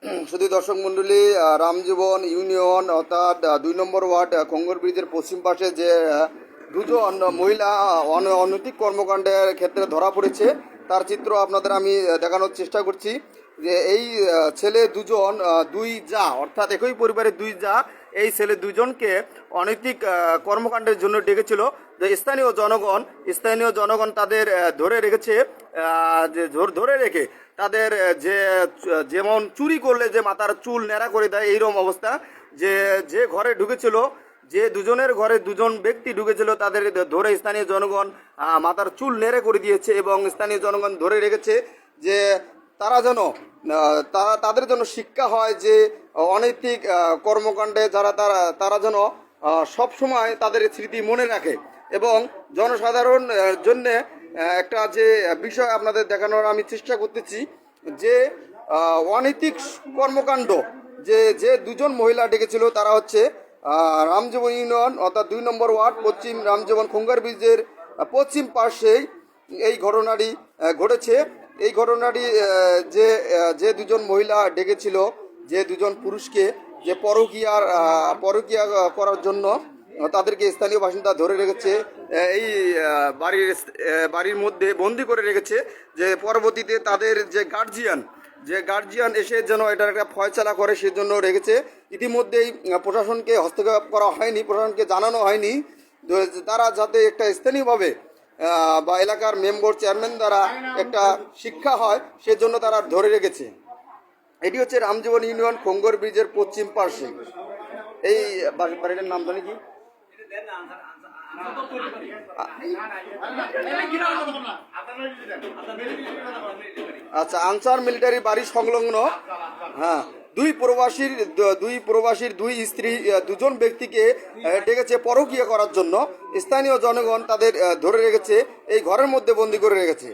শুধু দর্শক মণ্ডলী, রামজীবন ইউনিয়ন অর্থাৎ ২ নম্বর ওয়ার্ড খঙ্গর ব্রিজের পশ্চিম পাশে যে দুজন মহিলা অনৈতিক কর্মকাণ্ডের ক্ষেত্রে ধরা পড়েছে তার চিত্র আপনাদের আমি দেখানোর চেষ্টা করছি। যে এই ছেলে দুজন দুই জা অর্থাৎ একই পরিবারের দুই জা এই ছেলে দুজনকে অনৈতিক কর্মকাণ্ডের জন্য ডেকেছিল। যে স্থানীয় জনগণ তাদের ধরে রেখেছে, যে ধরে রেখে তাদের যেমন চুরি করলে যে মাথার চুল ন্যাড়া করে দেয় এইরকম অবস্থা। যে ঘরে ঢুকেছিল, যে দুজনের ঘরে দুজন ব্যক্তি ঢুকেছিল তাদের ধরে স্থানীয় জনগণ মাথার চুল নেড়ে করে দিয়েছে এবং স্থানীয় জনগণ ধরে রেখেছে যে তারা যেন তাদের জন্য শিক্ষা হয় যে অনৈতিক কর্মকাণ্ডে তারা যেন সবসময় তাদের স্মৃতি মনে রাখে এবং জনসাধারণ জন্যে একটা যে বিষয় আপনাদের দেখানোর আমি চেষ্টা করতেছি যে অনৈতিক কর্মকাণ্ড যে দুজন মহিলা ডেকেছিল তারা হচ্ছে রামজীবন ইউনিয়ন অর্থাৎ ২ নম্বর ওয়ার্ড পশ্চিম রামজীবন খঙ্গার ব্রিজের পশ্চিম পার্শ্বেই এই ঘটনাটি ঘটেছে। এই ঘটনাটি যে দুজন মহিলা ডেকেছিল, যে দুজন পুরুষকে যে পরকীয়া করার জন্য তাদেরকে স্থানীয় বাসিন্দা ধরে রেখেছে, এই বাড়ির মধ্যে বন্দি করে রেখেছে। যে পরবর্তীতে তাদের যে গার্জিয়ান এসে যেন এটার একটা ফয়সালা করে সেজন্য রেখেছে। ইতিমধ্যেই প্রশাসনকে হস্তক্ষেপ করা হয়নি, প্রশাসনকে জানানো হয়নি, তারা যাতে একটা স্থানীয়ভাবে বা এলাকার মেম্বার চেয়ারম্যান দ্বারা একটা শিক্ষা হয় সেজন্য তারা ধরে রেখেছে। এটি হচ্ছে রামজীবন ইউনিয়ন খঙ্গর ব্রিজের পশ্চিম পার্শ্বে। এই বাড়িটার নাম জানি কি? আচ্ছা, আনসার মিলিটারি বাড়ি সংলগ্ন। হ্যাঁ, দুই প্রবাসীর দুই স্ত্রী দুজন ব্যক্তিকে ডেকেছে পরকীয়া করার জন্য। স্থানীয় জনগণ তাদের ধরে রেখেছে, এই ঘরের মধ্যে বন্দি করে রেখেছে।